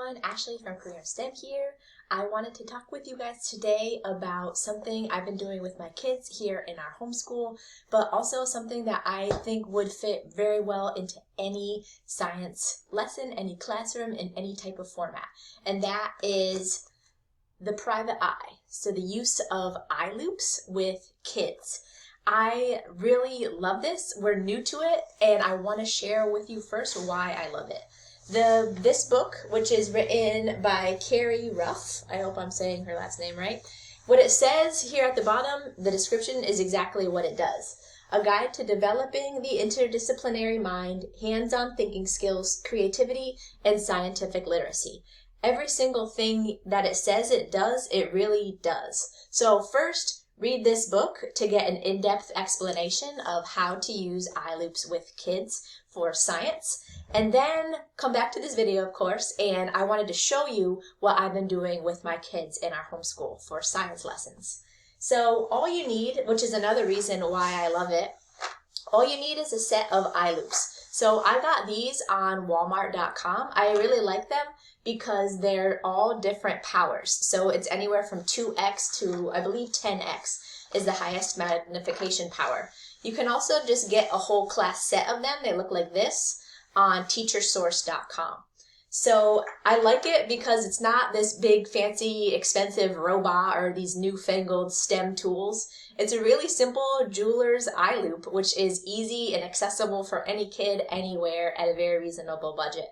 everyone, Ashley from Career STEM here. I wanted to talk with you guys today about something I've been doing with my kids here in our homeschool, but also something that I think would fit very well into any science lesson, any classroom, in any type of format. And that is the private eye. So the use of eye loops with kids. I really love this. We're new to it, and I want to share with you first why I love it. This book, which is written by Kerry Ruef, I hope I'm saying her last name right. What it says here at the bottom, the description is exactly what it does. A guide to developing the interdisciplinary mind, hands-on thinking skills, creativity, and scientific literacy. Every single thing that it says it does, it really does. So first, read this book to get an in-depth explanation of how to use eye loops with kids for science. And then come back to this video, of course, and I wanted to show you what I've been doing with my kids in our homeschool for science lessons. So all you need, which is another reason why I love it, all you need is a set of eye loops. So I got these on Walmart.com. I really like them because they're all different powers. So it's anywhere from 2x to, I believe, 10x is the highest magnification power. You can also just get a whole class set of them. They look like this on teachersource.com. So I like it because it's not this big, fancy, expensive robot or these newfangled STEM tools. It's a really simple jeweler's eye loop, which is easy and accessible for any kid anywhere at a very reasonable budget.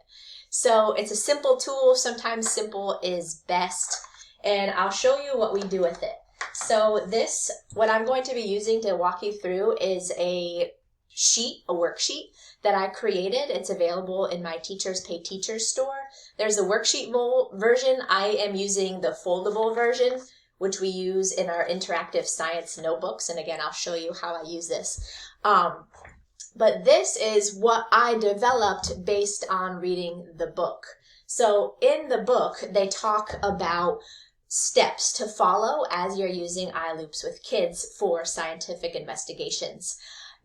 So it's a simple tool. Sometimes simple is best. And I'll show you what we do with it. So this, what I'm going to be using to walk you through is a worksheet that I created. It's available in my Teachers Pay Teachers store. There's a worksheet version. I am using the foldable version, which we use in our interactive science notebooks. And again, I'll show you how I use this. But this is what I developed based on reading the book. So in the book, they talk about steps to follow as you're using eye loops with kids for scientific investigations.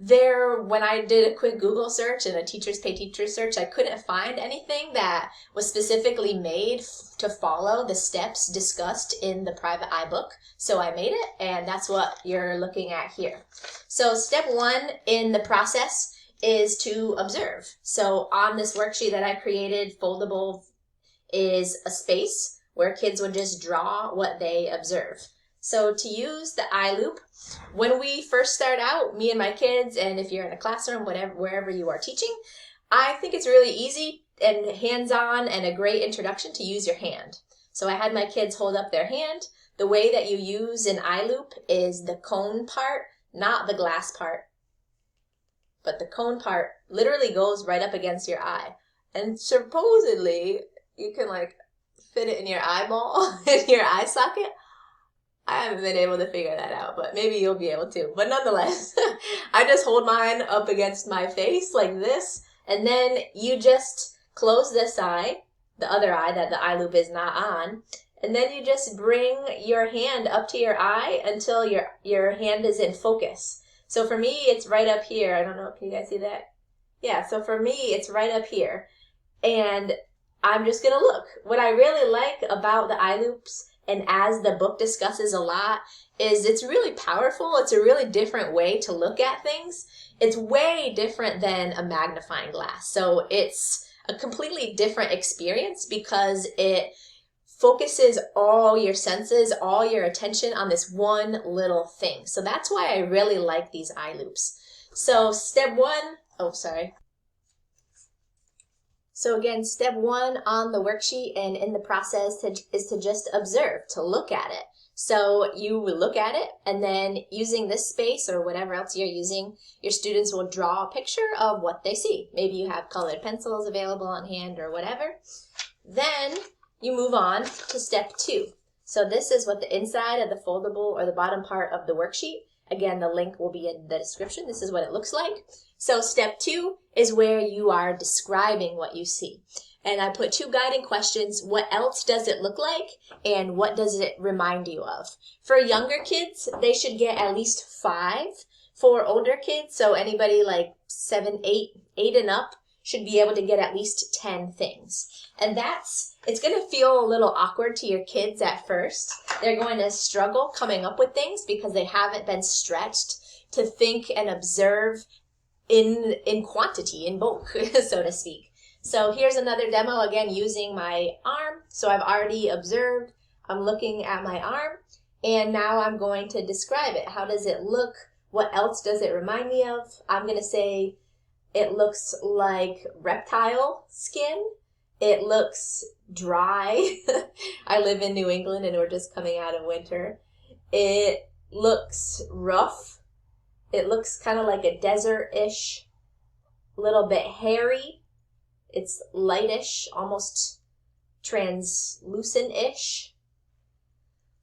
When I did a quick Google search and a Teachers Pay Teachers search, I couldn't find anything that was specifically made to follow the steps discussed in the private eye book. So I made it, and that's what you're looking at here. So step one in the process is to observe. So on this worksheet that I created, foldable, is a space where kids would just draw what they observe. So to use the eye loop, when we first start out, me and my kids, and if you're in a classroom, wherever you are teaching, I think it's really easy and hands-on and a great introduction to use your hand. So I had my kids hold up their hand. The way that you use an eye loop is the cone part, not the glass part. But the cone part literally goes right up against your eye. And supposedly, you can fit it in your eyeball, in your eye socket. I haven't been able to figure that out, but maybe you'll be able to. But nonetheless, I just hold mine up against my face like this, and then you just close this eye, the other eye that the eye loop is not on, and then you just bring your hand up to your eye until your hand is in focus. So for me, it's right up here. I don't know if you guys see that. Yeah, so for me, it's right up here. And I'm just going to look. What I really like about the eye loops, and as the book discusses a lot, is it's really powerful. It's a really different way to look at things. It's way different than a magnifying glass. So it's a completely different experience because it focuses all your senses, all your attention on this one little thing. So that's why I really like these eye loops. So step one, So again, step one on the worksheet and in the process is to just observe, to look at it. So you will look at it, and then using this space or whatever else you're using, your students will draw a picture of what they see. Maybe you have colored pencils available on hand or whatever. Then you move on to step two. So this is what the inside of the foldable or the bottom part of the worksheet. Again, the link will be in the description. This is what it looks like. So step two is where you are describing what you see. And I put two guiding questions. What else does it look like? And what does it remind you of? For younger kids, they should get at least 5. For older kids, so anybody like 7, 8 and up, should be able to get at least 10 things. And it's going to feel a little awkward to your kids at first. They're going to struggle coming up with things because they haven't been stretched to think and observe in quantity, in bulk, so to speak. So here's another demo, again, using my arm. So I've already observed, I'm looking at my arm, and now I'm going to describe it. How does it look? What else does it remind me of? I'm going to say it looks like reptile skin. It looks dry. I live in New England and we're just coming out of winter. It looks rough. It looks kind of like a desert-ish, little bit hairy. It's lightish, almost translucent-ish.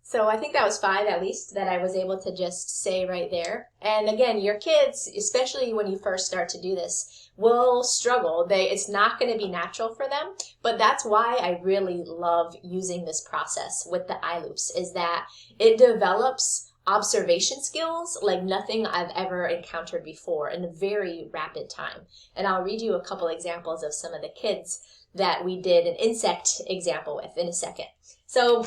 So I think that was 5 at least that I was able to just say right there. And again, your kids, especially when you first start to do this, will struggle. It's not going to be natural for them, but that's why I really love using this process with the eye loops, is that it develops observation skills like nothing I've ever encountered before in a very rapid time. And I'll read you a couple examples of some of the kids that we did an insect example with in a second. So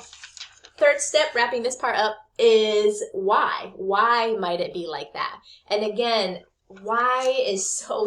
third step, wrapping this part up, is why. Why might it be like that? And again, why is so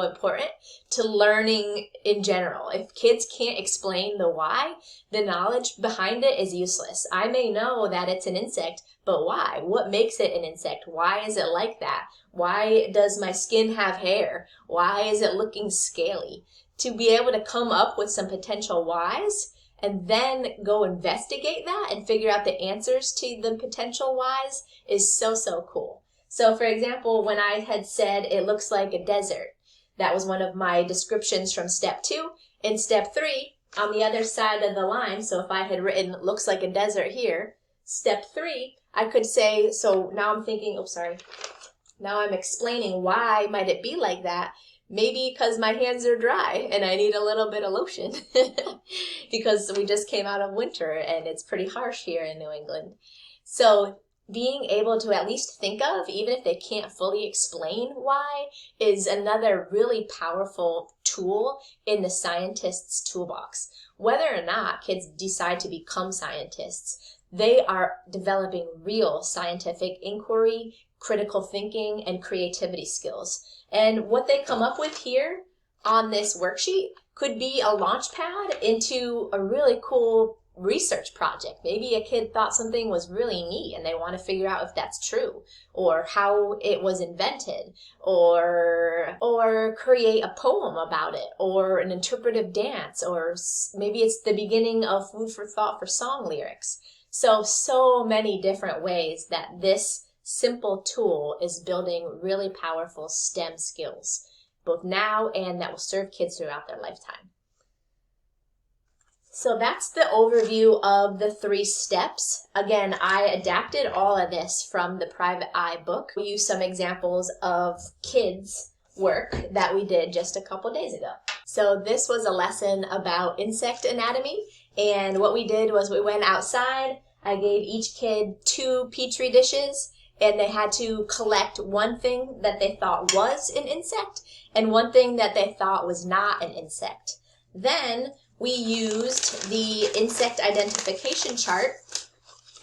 important to learning in general. If kids can't explain the why, the knowledge behind it is useless. I may know that it's an insect, but why? What makes it an insect? Why is it like that? Why does my skin have hair? Why is it looking scaly? To be able to come up with some potential whys and then go investigate that and figure out the answers to the potential whys is so cool. So for example, when I had said it looks like a desert, that was one of my descriptions from step 2. In step 3, on the other side of the line, so if I had written looks like a desert here, step 3, I could say, so now I'm thinking, now I'm explaining why might it be like that. Maybe because my hands are dry and I need a little bit of lotion because we just came out of winter and it's pretty harsh here in New England. So being able to at least think of, even if they can't fully explain why, is another really powerful tool in the scientist's toolbox. Whether or not kids decide to become scientists, they are developing real scientific inquiry, critical thinking, and creativity skills. And what they come up with here on this worksheet could be a launch pad into a really cool research project. Maybe a kid thought something was really neat and they want to figure out if that's true, or how it was invented, or create a poem about it, or an interpretive dance, or maybe it's the beginning of food for thought for song lyrics. So many different ways that this simple tool is building really powerful STEM skills, both now and that will serve kids throughout their lifetime. So that's the overview of the 3 steps. Again, I adapted all of this from the Private Eye book. We used some examples of kids' work that we did just a couple days ago. So this was a lesson about insect anatomy, and what we did was we went outside. I gave each kid 2 petri dishes, and they had to collect one thing that they thought was an insect and one thing that they thought was not an insect. Then we used the insect identification chart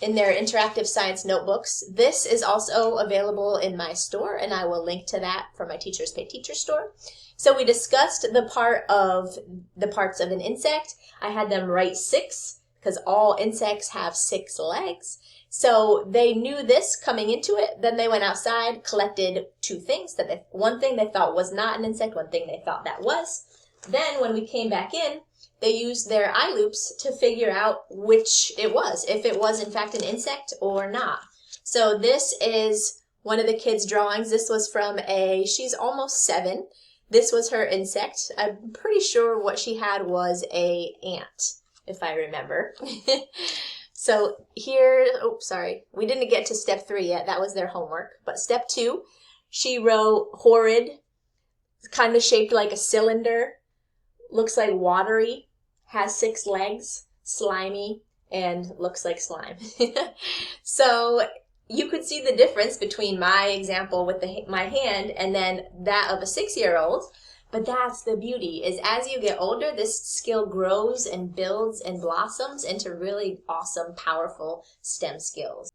in their interactive science notebooks. This is also available in my store, and I will link to that from my Teachers Pay Teacher store. So we discussed the parts of an insect. I had them write 6 because all insects have 6 legs. So they knew this coming into it. Then they went outside, collected 2 things. One thing they thought was not an insect, one thing they thought that was. Then when we came back in, they used their eye loops to figure out which it was, if it was in fact an insect or not. So this is one of the kids' drawings. This was from she's almost 7. This was her insect. I'm pretty sure what she had was an ant, if I remember. So here, we didn't get to step 3 yet. That was their homework. But step 2, she wrote horrid, kind of shaped like a cylinder, looks like watery, has 6 legs, slimy, and looks like slime. So you could see the difference between my example with my hand and then that of a 6-year-old. But that's the beauty, is as you get older, this skill grows and builds and blossoms into really awesome, powerful STEM skills.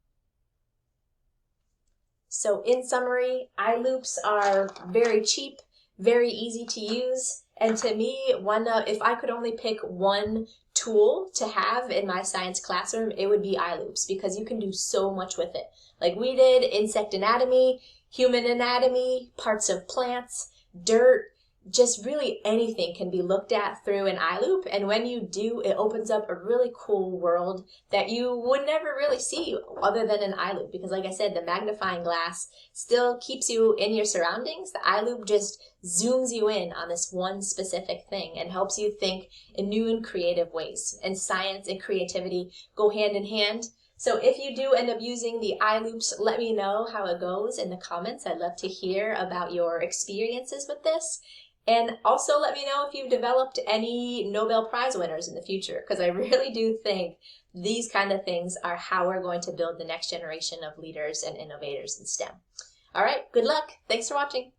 So in summary, iLoops are very cheap, very easy to use, and to me, if I could only pick one tool to have in my science classroom, it would be iLoops, because you can do so much with it. Like we did insect anatomy, human anatomy, parts of plants, dirt, just really anything can be looked at through an iLoop, and when you do, it opens up a really cool world that you would never really see other than an iLoop, because like I said, the magnifying glass still keeps you in your surroundings. The iLoop just zooms you in on this one specific thing and helps you think in new and creative ways, and science and creativity go hand in hand. So if you do end up using the iLoops, let me know how it goes in the comments. I'd love to hear about your experiences with this. And also let me know if you've developed any Nobel Prize winners in the future, because I really do think these kind of things are how we're going to build the next generation of leaders and innovators in STEM. All right, good luck. Thanks for watching.